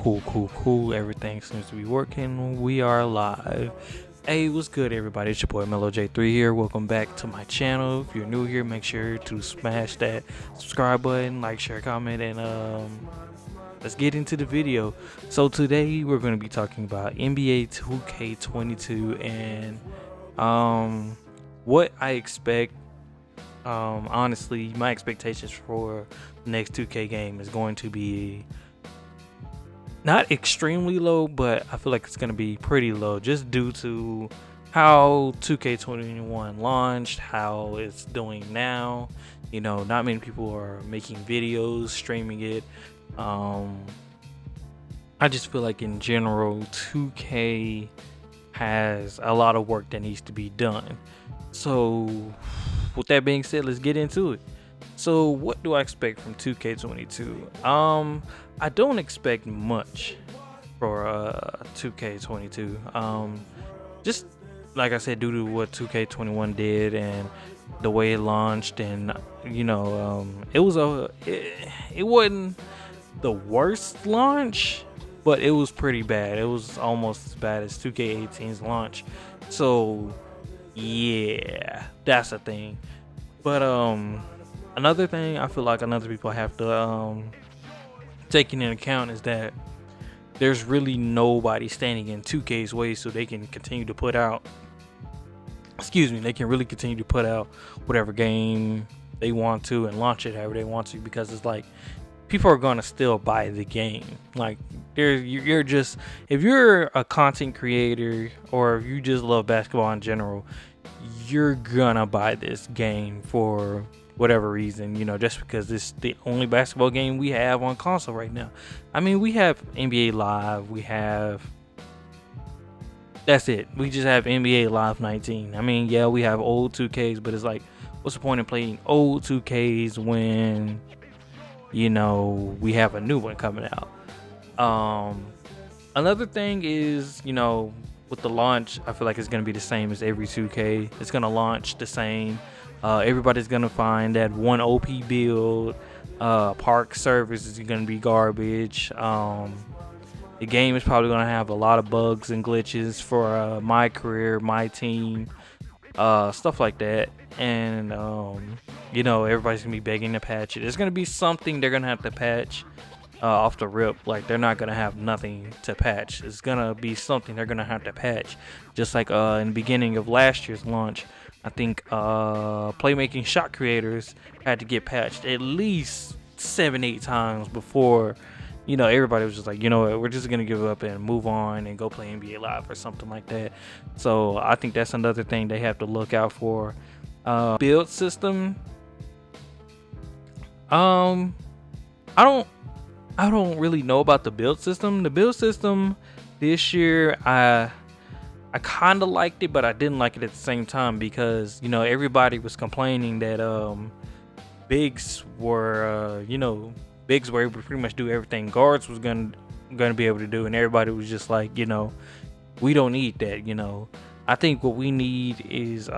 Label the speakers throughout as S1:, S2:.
S1: Cool. Everything seems to be working. We are live. Hey, what's good, everybody? It's your boy Meloj3 here. Welcome back to my channel. If you're new here, make sure to smash that subscribe button, like, share, comment, and let's get into the video. So today we're going to be talking about NBA 2K22 and what I expect. Honestly, my expectations for the next 2K game is going to be not extremely low, but I feel like it's going to be pretty low just due to how 2K21 launched, how it's doing now. You know, not many people are making videos, streaming it. I just feel like in general, 2K has a lot of work that needs to be done. So with that being said, let's get into it. So what do I expect from 2K22? I don't expect much for 2K22. Just like I said, due to what 2K21 did and the way it launched, and it wasn't the worst launch, but it was pretty bad. It was almost as bad as 2K18's launch. So yeah, that's a thing. But another thing I feel like another people have to take into account is that there's really nobody standing in 2K's way, so they can continue to put out. They can really continue to put out whatever game they want to and launch it however they want to, because it's like people are gonna still buy the game. Like you're just, if you're a content creator or if you just love basketball in general, you're gonna buy this game for whatever reason, just because it's the only basketball game we have on console right now. I mean, we have NBA Live, that's it. We just have NBA Live 19. I mean, yeah, we have old 2Ks, but it's like, what's the point in playing old 2Ks when, we have a new one coming out? Another thing is, with the launch, I feel like it's going to be the same as every 2K. It's going to launch the same. Everybody's going to find that one OP build. Park service is going to be garbage. The game is probably going to have a lot of bugs and glitches for my career, my team, stuff like that. And, everybody's going to be begging to patch it. There's going to be something they're going to have to patch. Off the rip. Like, they're not gonna have nothing to patch. It's gonna be something they're gonna have to patch, just like in the beginning of last year's launch. I think playmaking shot creators had to get patched at least 7-8 times before everybody was just like, what, we're just gonna give up and move on and go play NBA Live or something like that. So I think that's another thing they have to look out for. Build system, I don't really know about the build system. The build system this year, I kind of liked it, but I didn't like it at the same time, because everybody was complaining that bigs were able to pretty much do everything guards was gonna be able to do, and everybody was just like, we don't need that. I think what we need is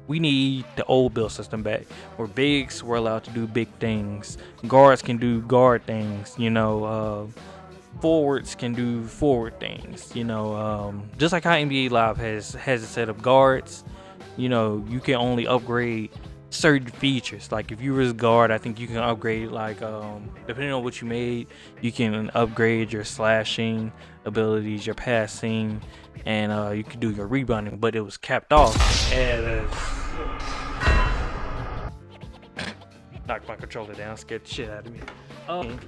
S1: we need the old build system back, where bigs were allowed to do big things, guards can do guard things, forwards can do forward things, just like how NBA Live has it set up. Guards, you can only upgrade certain features. Like if you was a guard, I think you can upgrade, like depending on what you made, you can upgrade your slashing abilities, your passing, and you can do your rebounding, but it was capped off at knocked my controller down, scared the shit out of me. God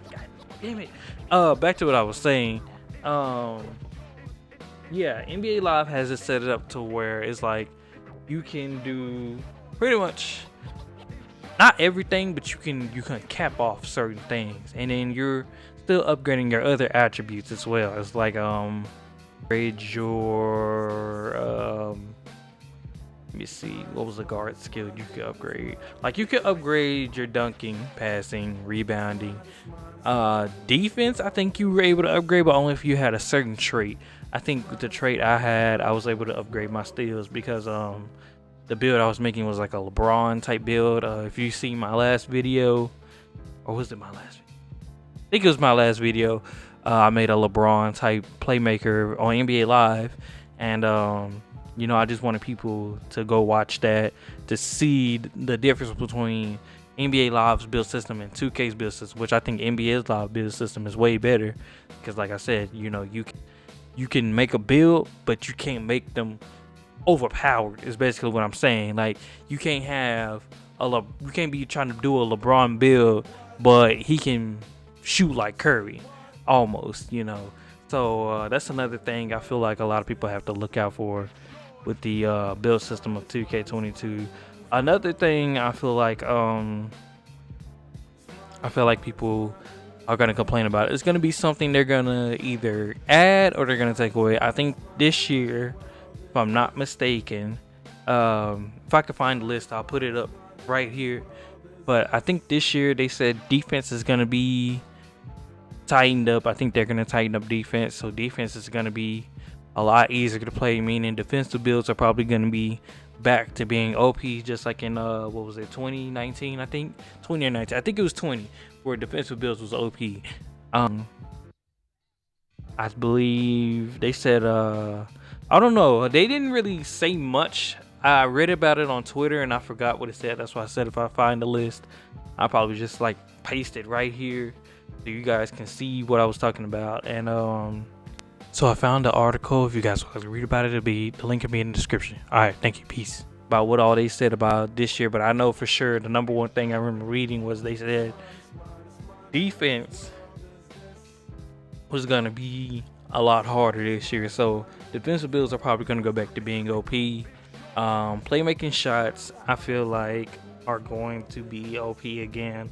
S1: damn it. Back to what I was saying. Yeah, NBA Live has it set it up to where it's like you can do pretty much not everything, but you can cap off certain things, and then you're still upgrading your other attributes as well. It's like upgrade your let me see, what was the guard skill you could upgrade? Like you could upgrade your dunking, passing, rebounding, defense. I think you were able to upgrade, but only if you had a certain trait. I think with the trait I had, I was able to upgrade my steals, because the build I was making was like a LeBron type build. If you see my last video, or was it my last video? think it was my last video. I made a LeBron type playmaker on NBA Live, and I just wanted people to go watch that to see the difference between NBA Live's build system and 2K's build system, which I think NBA's Live build system is way better because, like I said, you can make a build, but you can't make them overpowered. Is basically what I'm saying. Like you can't have you can't be trying to do a LeBron build, but he can shoot like Curry, almost. So that's another thing I feel like a lot of people have to look out for with the build system of 2K22. Another thing I feel like people are gonna complain about it. It's gonna be something they're gonna either add or they're gonna take away. I think this year, if I'm not mistaken, if I can find the list, I'll put it up right here. But I think this year they said defense is gonna be tightened up. I think they're gonna tighten up defense, so defense is gonna be a lot easier to play. Meaning defensive builds are probably gonna be back to being OP, just like in what was it, 2019? I think 20 or 19. I think it was 20, where defensive builds was OP. I believe they said I don't know. They didn't really say much. I read about it on Twitter and I forgot what it said. That's why I said if I find the list, I'll probably just like paste it right here so you guys can see what I was talking about. And so I found the article. If you guys want to read about it, the link will be in the description. All right, thank you. Peace. About what all they said about this year, but I know for sure the number one thing I remember reading was they said defense was gonna be a lot harder this year. So defensive builds are probably gonna go back to being OP. Playmaking shots, I feel like, are going to be OP again.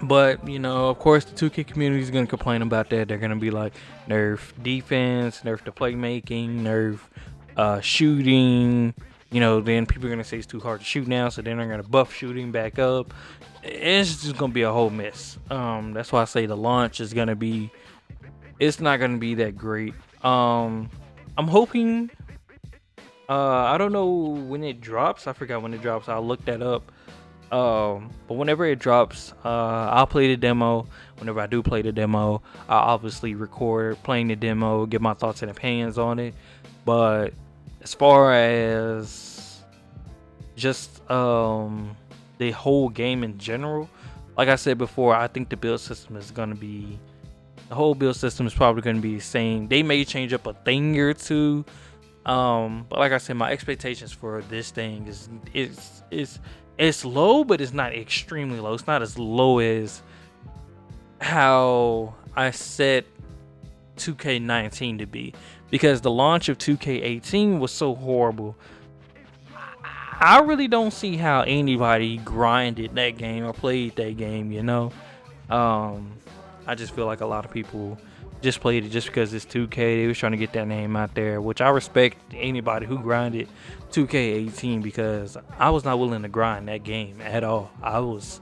S1: But of course, the 2K community is gonna complain about that. They're gonna be like, nerf defense, nerf the playmaking, nerf shooting. Then people are gonna say it's too hard to shoot now, so then they're gonna buff shooting back up. It's just gonna be a whole mess. That's why I say the launch is gonna be. It's not gonna be that great. I'm hoping. I don't know when it drops. I forgot when it drops. I'll look that up. But whenever it drops, I'll play the demo. Whenever I do play the demo, I'll obviously record playing the demo, get my thoughts and opinions on it. But as far as just the whole game in general, like I said before, I think the build system is gonna be the whole build system is probably gonna be the same. They may change up a thing or two. But like I said, my expectations for this thing is it's low, but it's not extremely low. It's not as low as how I set 2K19 to be, because the launch of 2K18 was so horrible. I really don't see how anybody grinded that game or played that game. I just feel like a lot of people just played it just because it's 2K. They was trying to get that name out there, which I respect anybody who grinded 2K18, because I was not willing to grind that game at all. I was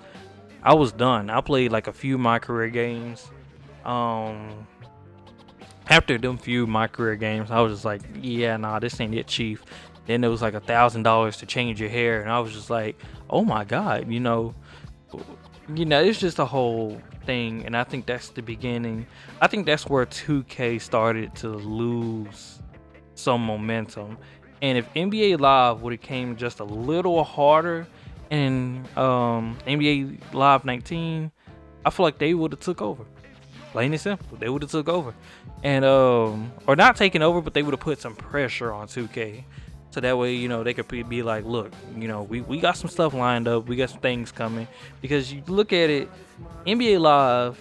S1: done. I played like a few of my career games. After them few of my career games, I was just like, yeah, nah, this ain't it, chief. Then it was like $1,000 to change your hair, and I was just like, oh my god, it's just a whole thing. And I think that's the beginning. I think that's where 2K started to lose some momentum. And if NBA Live would have came just a little harder in NBA Live 19, I feel like they would have took over. Plain and simple, they would have took over, and or not taken over, but they would have put some pressure on 2K. So that way, they could be like, look, we got some stuff lined up. We got some things coming. Because you look at it, NBA Live,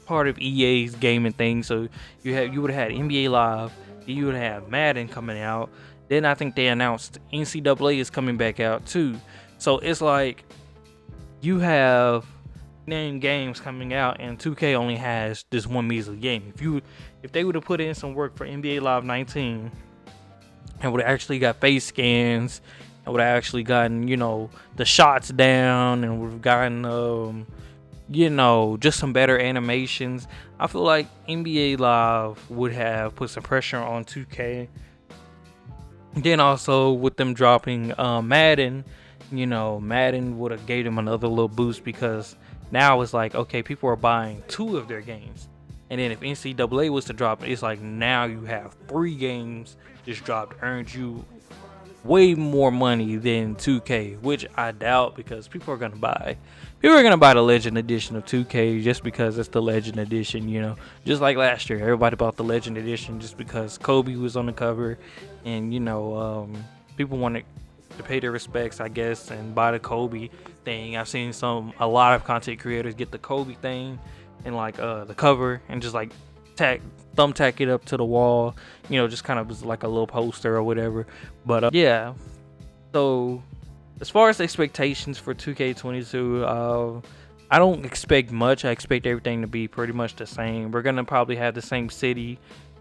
S1: part of EA's gaming thing. So you would have had NBA Live. You would have Madden coming out. Then I think they announced NCAA is coming back out too. So it's like you have name games coming out, and 2K only has this one measly game. If they would have put in some work for NBA Live 19, and would have actually got face scans, and would have actually gotten, the shots down, and would have gotten, just some better animations, I feel like NBA Live would have put some pressure on 2K. Then also with them dropping Madden, Madden would have gave them another little boost, because now it's like, okay, people are buying 2 of their games. And then if NCAA was to drop it, it's like now you have 3 games just dropped, earned you way more money than 2K, which I doubt, because people are gonna buy. People are gonna buy the Legend Edition of 2K just because it's the Legend Edition. Just like last year, everybody bought the Legend Edition just because Kobe was on the cover, and people wanted to pay their respects, I guess, and buy the Kobe thing. I've seen a lot of content creators get the Kobe thing and like the cover, and just like thumbtack it up to the wall, just kind of like a little poster or whatever. But yeah, so as far as expectations for 2K22, I don't expect much. I expect everything to be pretty much the same. We're gonna probably have the same city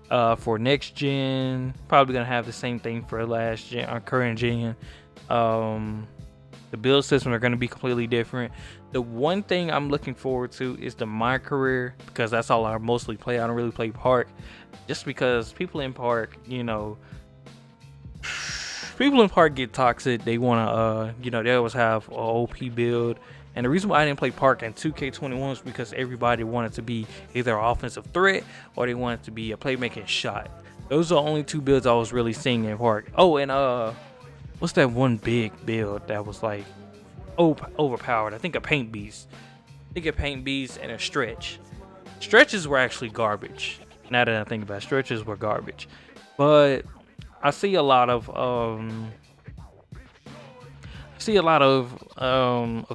S1: for next gen. Probably gonna have the same thing for last gen or current gen. The build systems are gonna be completely different. The one thing I'm looking forward to is the My Career, because that's all I mostly play. I don't really play Park, just because people in Park, get toxic. They wanna, they always have a OP build. And the reason why I didn't play Park in 2K21 is because everybody wanted to be either an offensive threat or they wanted to be a playmaking shot. Those are the only 2 builds I was really seeing in Park. Oh, and what's that one big build that was like overpowered? I think a Paint Beast. A Paint Beast and a Stretch. Stretches were actually garbage. Now that I think about it, stretches were garbage. But I see a lot of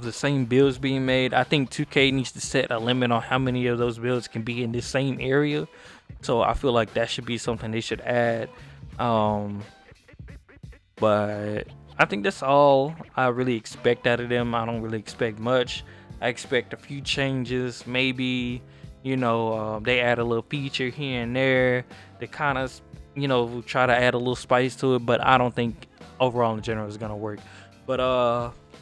S1: the same builds being made. I think 2K needs to set a limit on how many of those builds can be in the same area. So I feel like that should be something they should add. But I think that's all I really expect out of them. I don't really expect much. I expect a few changes. Maybe, they add a little feature here and there. They kind of, try to add a little spice to it. But I don't think overall in general it's going to work. But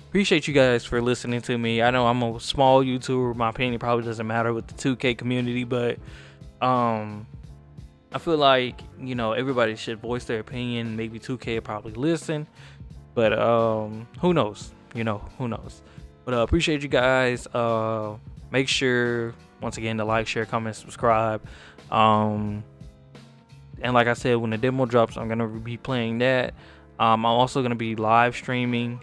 S1: appreciate you guys for listening to me. I know I'm a small YouTuber. My opinion probably doesn't matter with the 2K community. But I feel like, everybody should voice their opinion. Maybe 2K will probably listen. But who knows? Who knows? But appreciate you guys. Make sure, once again, to like, share, comment, subscribe. And like I said, when the demo drops, I'm going to be playing that. I'm also going to be live streaming.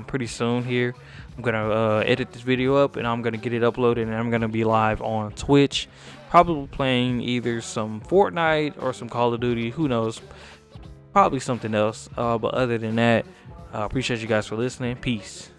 S1: Pretty soon here. I'm going to edit this video up, and I'm going to get it uploaded, and I'm going to be live on Twitch. Probably playing either some Fortnite or some Call of Duty. Who knows? Probably something else. But other than that, appreciate you guys for listening. Peace.